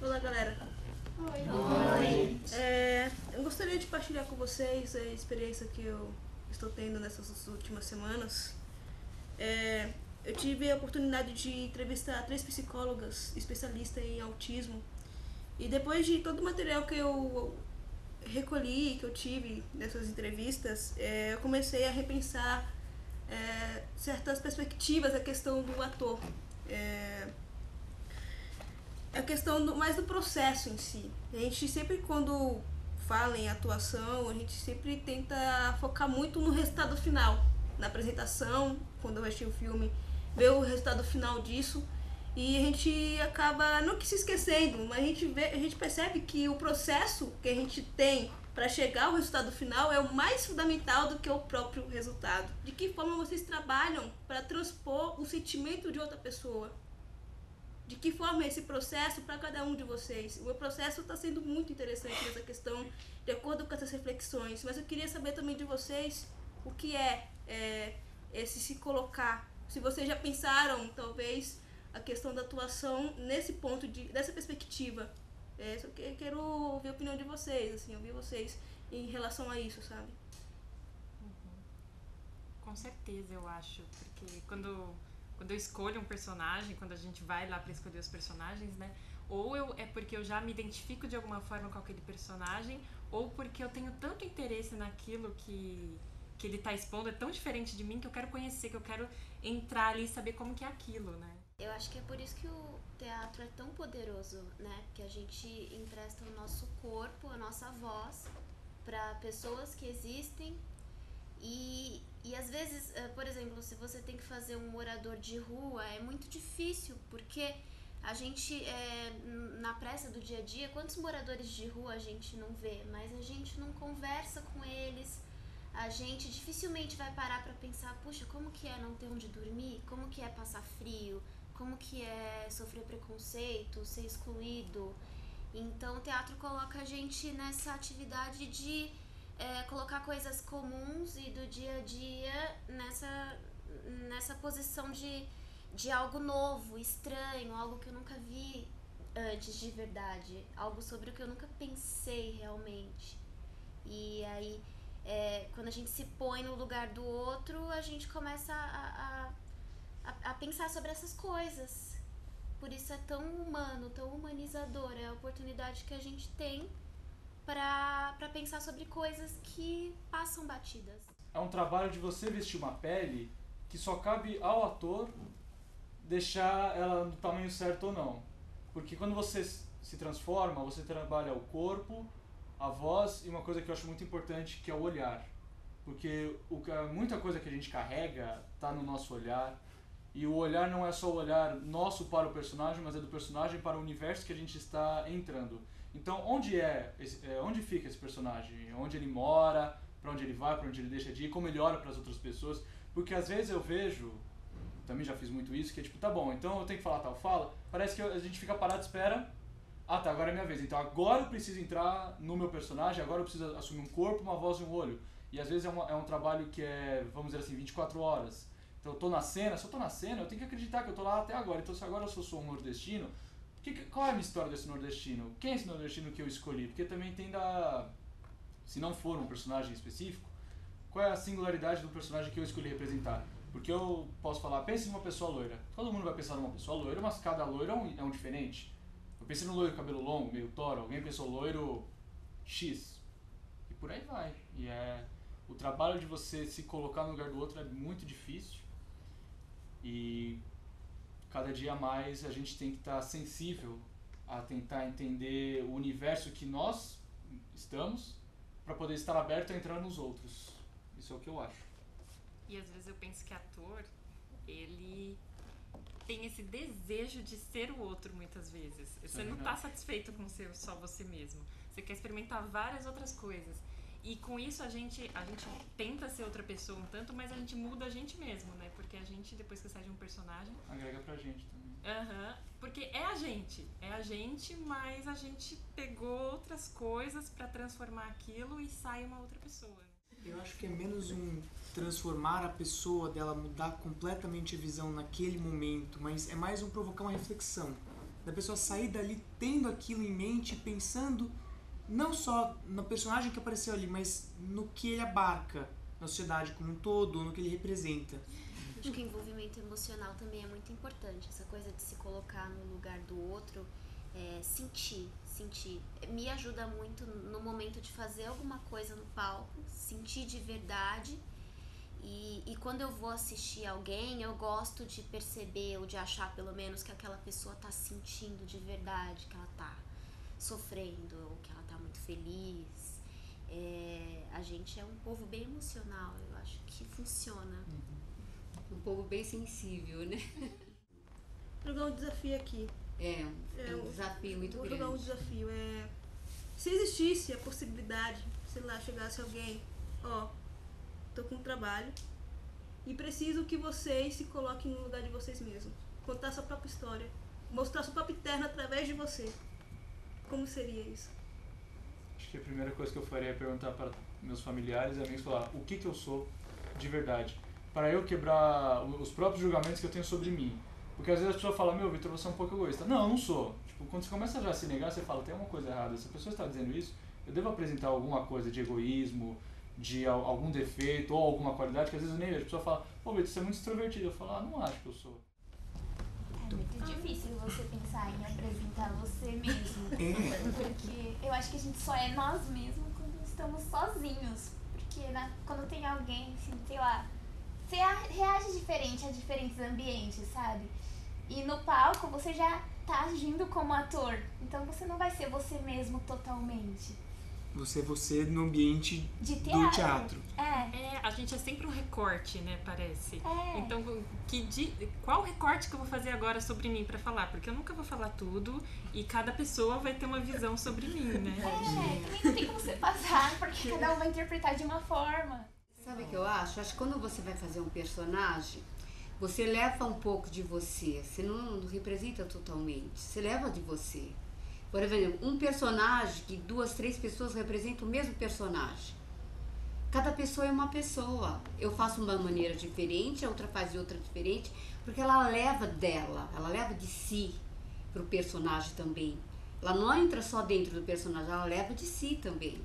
Olá, galera. Oi. Eu gostaria de partilhar com vocês a experiência que eu estou tendo nessas últimas semanas. Eu tive a oportunidade de entrevistar 3 psicólogas especialistas em autismo. E depois de todo o material que eu recolhi, que eu tive nessas entrevistas, eu comecei a repensar certas perspectivas da questão do ator. É, a questão mais do processo em si. A gente sempre, quando fala em atuação, a gente sempre tenta focar muito no resultado final. Na apresentação, quando eu assisti o filme, ver o resultado final disso. E a gente acaba, não que se esquecendo, mas a gente percebe que o processo que a gente tem para chegar ao resultado final é o mais fundamental do que o próprio resultado. De que forma vocês trabalham para transpor o sentimento de outra pessoa? De que forma é esse processo para cada um de vocês? O meu processo está sendo muito interessante nessa questão, de acordo com essas reflexões, mas eu queria saber também de vocês o que esse se colocar. Se vocês já pensaram, talvez, a questão da atuação nesse ponto, dessa perspectiva. Só que eu quero ouvir a opinião de vocês, assim, ouvir vocês em relação a isso, sabe? Com certeza, eu acho. Porque quando eu escolho um personagem, quando a gente vai lá pra escolher os personagens, né? É porque eu já me identifico de alguma forma com aquele personagem, ou porque eu tenho tanto interesse naquilo que ele tá expondo, é tão diferente de mim que eu quero conhecer, que eu quero entrar ali e saber como que é aquilo, né? Eu acho que é por isso que o teatro é tão poderoso, né? Que a gente empresta o nosso corpo, a nossa voz para pessoas que existem e às vezes, por exemplo, se você tem que fazer um morador de rua, é muito difícil, porque a gente, na pressa do dia a dia, quantos moradores de rua a gente não vê, mas a gente não conversa com eles, a gente dificilmente vai parar pra pensar, puxa, como que é não ter onde dormir, como que é passar frio, como que é sofrer preconceito, ser excluído. Então o teatro coloca a gente nessa atividade de colocar coisas comuns e do dia a dia nessa posição de algo novo, estranho, algo que eu nunca vi antes de verdade, algo sobre o que eu nunca pensei realmente. E aí, quando a gente se põe no lugar do outro, a gente começa a pensar sobre essas coisas. Por isso é tão humano, tão humanizador. É a oportunidade que a gente tem para pensar sobre coisas que passam batidas. É um trabalho de você vestir uma pele que só cabe ao ator deixar ela no tamanho certo ou não. Porque quando você se transforma, você trabalha o corpo, a voz e uma coisa que eu acho muito importante, que é o olhar. Porque muita coisa que a gente carrega está no nosso olhar. E o olhar não é só o olhar nosso para o personagem, mas é do personagem para o universo que a gente está entrando. Então, onde fica esse personagem? Onde ele mora, para onde ele vai, para onde ele deixa de ir, como ele olha para as outras pessoas. Porque às vezes eu vejo, também já fiz muito isso, que é tipo, tá bom, então eu tenho que falar tal fala, parece que a gente fica parado e espera, ah tá, agora é minha vez, então agora eu preciso entrar no meu personagem, agora eu preciso assumir um corpo, uma voz e um olho. E às vezes é um trabalho que é, vamos dizer assim, 24 horas. Então eu tô na cena, se eu tô na cena, eu tenho que acreditar que eu tô lá até agora. Então se agora eu sou um nordestino, qual é a minha história desse nordestino? Quem é esse nordestino que eu escolhi? Porque também tem se não for um personagem específico, qual é a singularidade do personagem que eu escolhi representar? Porque eu posso falar, pense numa pessoa loira. Todo mundo vai pensar numa pessoa loira, mas cada loiro é um diferente. Eu pensei no loiro cabelo longo, meio toro, alguém pensou loiro X. E por aí vai. O trabalho de você se colocar no lugar do outro é muito difícil. E cada dia mais a gente tem que estar sensível a tentar entender o universo que nós estamos para poder estar aberto a entrar nos outros. Isso é o que eu acho. E às vezes eu penso que ator, ele tem esse desejo de ser o outro muitas vezes. Você não tá satisfeito com ser só você mesmo. Você quer experimentar várias outras coisas. E com isso a gente tenta ser outra pessoa um tanto, mas a gente muda a gente mesmo, né? Porque a gente, depois que sai de um personagem... Agrega pra gente também. Porque é a gente, mas a gente pegou outras coisas pra transformar aquilo e sai uma outra pessoa. Eu acho que é menos um transformar a pessoa, dela mudar completamente a visão naquele momento, mas é mais um provocar uma reflexão Da pessoa sair dali tendo aquilo em mente, pensando não só no personagem que apareceu ali, mas no que ele abarca na sociedade como um todo, no que ele representa. Acho que o envolvimento emocional também é muito importante. Essa coisa de se colocar no lugar do outro, sentir. Me ajuda muito no momento de fazer alguma coisa no palco, sentir de verdade. E quando eu vou assistir alguém, eu gosto de perceber, ou de achar pelo menos, que aquela pessoa tá sentindo de verdade, que ela tá sofrendo, ou que ela tá muito feliz. A gente é um povo bem emocional, eu acho que funciona. Um povo bem sensível, né? Vou jogar um desafio aqui. É um desafio muito grande. Vou jogar um desafio. Se existisse a possibilidade, sei lá, chegasse alguém, tô com um trabalho e preciso que vocês se coloquem no lugar de vocês mesmos. Contar sua própria história. Mostrar sua própria terra através de você. Como seria isso? Acho que a primeira coisa que eu faria é perguntar para meus familiares e amigos, falar o que eu sou de verdade. Para eu quebrar os próprios julgamentos que eu tenho sobre mim. Porque às vezes a pessoa fala, Vitor, você é um pouco egoísta. Não, eu não sou. Tipo, quando você começa já a se negar, você fala, tem uma coisa errada. Se a pessoa está dizendo isso, eu devo apresentar alguma coisa de egoísmo, de algum defeito ou alguma qualidade que às vezes eu nem vejo. A pessoa fala, Vitor, você é muito extrovertido. Eu falo, não acho que eu sou. É muito difícil você pensar em apresentar você mesmo. Porque eu acho que a gente só é nós mesmos quando estamos sozinhos. Porque quando tem alguém, assim, sei lá, você reage diferente a diferentes ambientes, sabe? E no palco você já tá agindo como ator. Então você não vai ser você mesmo totalmente. Você no ambiente de do teatro. A gente é sempre um recorte, né, parece. Então, qual recorte que eu vou fazer agora sobre mim pra falar? Porque eu nunca vou falar tudo e cada pessoa vai ter uma visão sobre mim, né? Também não tem como você passar, porque cada um vai interpretar de uma forma. Sabe o que eu acho? Acho que quando você vai fazer um personagem, você leva um pouco de você. Você não representa totalmente. Você leva de você. Por exemplo, um personagem que 2, 3 pessoas representam o mesmo personagem. Cada pessoa é uma pessoa. Eu faço uma maneira diferente, a outra faz de outra diferente, porque ela leva dela, ela leva de si pro personagem também. Ela não entra só dentro do personagem, ela leva de si também.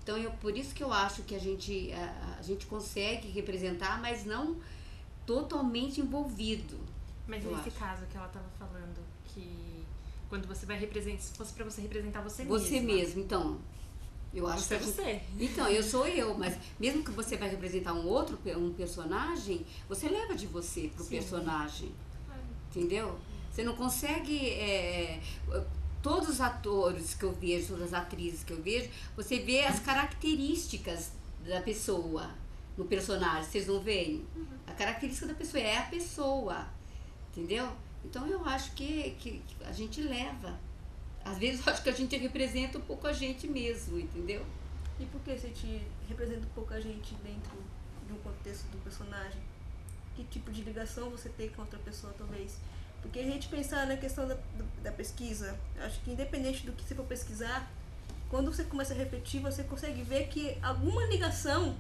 Então, por isso que eu acho que a gente consegue representar, mas não totalmente envolvido. Mas nesse caso que ela estava falando, que quando você vai representar, se fosse para você representar você mesmo. Você mesmo, então. Eu acho você que você. Então, eu sou eu, mas mesmo que você vai representar um personagem, você leva de você pro personagem. Entendeu? Você não consegue. Todos os atores que eu vejo, todas as atrizes que eu vejo, você vê as características da pessoa no personagem, vocês não veem? A característica da pessoa é a pessoa, entendeu? Então eu acho que a gente leva. Às vezes eu acho que a gente representa um pouco a gente mesmo, entendeu? E por que você te representa um pouco a gente dentro de um contexto do personagem? Que tipo de ligação você tem com outra pessoa, talvez? Porque a gente pensar na questão da pesquisa, acho que independente do que você for pesquisar, quando você começa a repetir, você consegue ver que alguma ligação,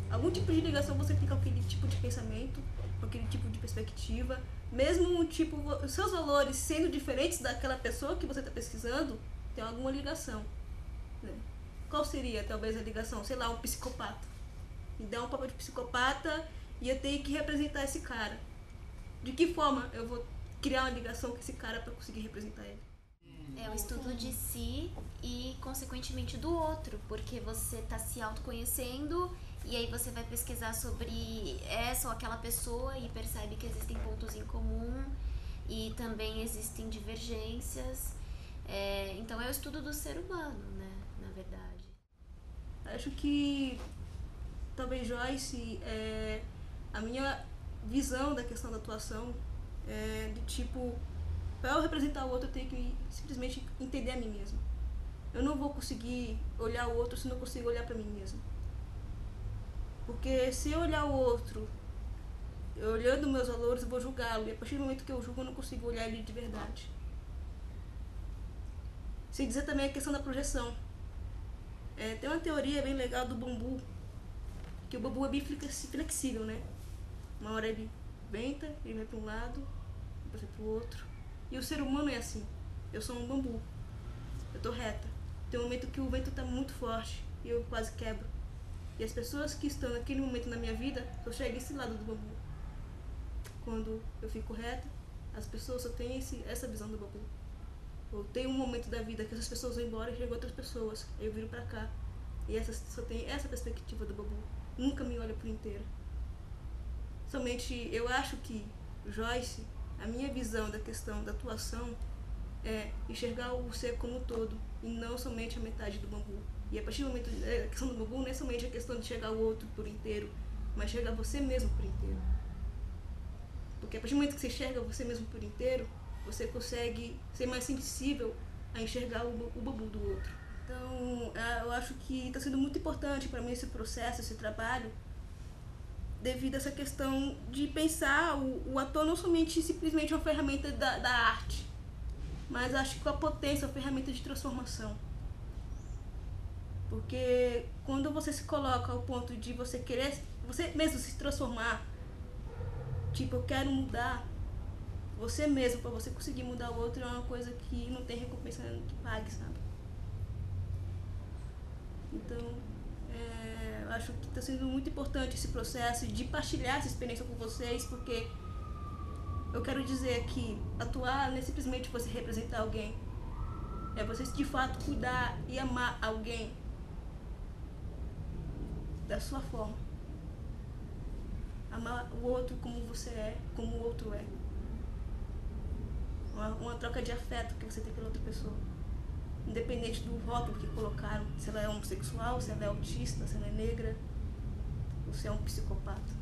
algum tipo de ligação você tem com aquele tipo de pensamento, com aquele tipo de perspectiva, mesmo os seus valores sendo diferentes daquela pessoa que você está pesquisando, tem alguma ligação, né? Qual seria, talvez, a ligação? Sei lá, um psicopata. Me dá um papel de psicopata e eu tenho que representar esse cara. De que forma eu vou criar uma ligação com esse cara para conseguir representar ele? É o estudo de si e, consequentemente, do outro, porque você está se autoconhecendo e aí você vai pesquisar sobre essa ou aquela pessoa e percebe que existem pontos em comum e também existem divergências. Então é o estudo do ser humano, né, na verdade. Acho que talvez Joyce, a minha visão da questão da atuação de tipo, para eu representar o outro eu tenho que simplesmente entender a mim mesmo. Eu não vou conseguir olhar o outro se não consigo olhar para mim mesmo. Porque se eu olhar o outro, olhando meus valores, eu vou julgá-lo. E a partir do momento que eu julgo, eu não consigo olhar ele de verdade. Se dizer também a questão da projeção. Tem uma teoria bem legal do bambu, que o bambu é bem flexível, né? Uma hora ele venta, ele vai para um lado, depois vai para o outro. E o ser humano é assim. Eu sou um bambu. Eu tô reta. Tem um momento que o vento tá muito forte e eu quase quebro. E as pessoas que estão naquele momento na minha vida só chegam esse lado do bambu. Quando eu fico reta, as pessoas só têm essa visão do bambu. Ou tem um momento da vida que essas pessoas vão embora e chegam outras pessoas. Aí eu viro pra cá. E essas só tem essa perspectiva do bambu. Nunca me olha por inteiro. Somente eu acho que Joyce, a minha visão da questão da atuação é enxergar o ser como um todo e não somente a metade do bambu. E a partir do momento a questão do bambu não é somente a questão de enxergar o outro por inteiro, mas enxergar você mesmo por inteiro. Porque a partir do momento que você enxerga você mesmo por inteiro, você consegue ser mais sensível a enxergar o bambu do outro. Então, eu acho que está sendo muito importante para mim esse processo, esse trabalho, devido a essa questão de pensar o ator não somente simplesmente uma ferramenta da arte, mas acho que com a potência, uma ferramenta de transformação. Porque quando você se coloca ao ponto de você querer, você mesmo se transformar, tipo, eu quero mudar você mesmo, para você conseguir mudar o outro, é uma coisa que não tem recompensa que pague, sabe? Então, eu acho que está sendo muito importante esse processo de partilhar essa experiência com vocês, porque eu quero dizer que atuar não é simplesmente você representar alguém, é você de fato cuidar e amar alguém da sua forma. Amar o outro como você é, como o outro é. Uma troca de afeto que você tem pela outra pessoa. Independente do rótulo que colocaram, se ela é homossexual, se ela é autista, se ela é negra, ou se é um psicopata.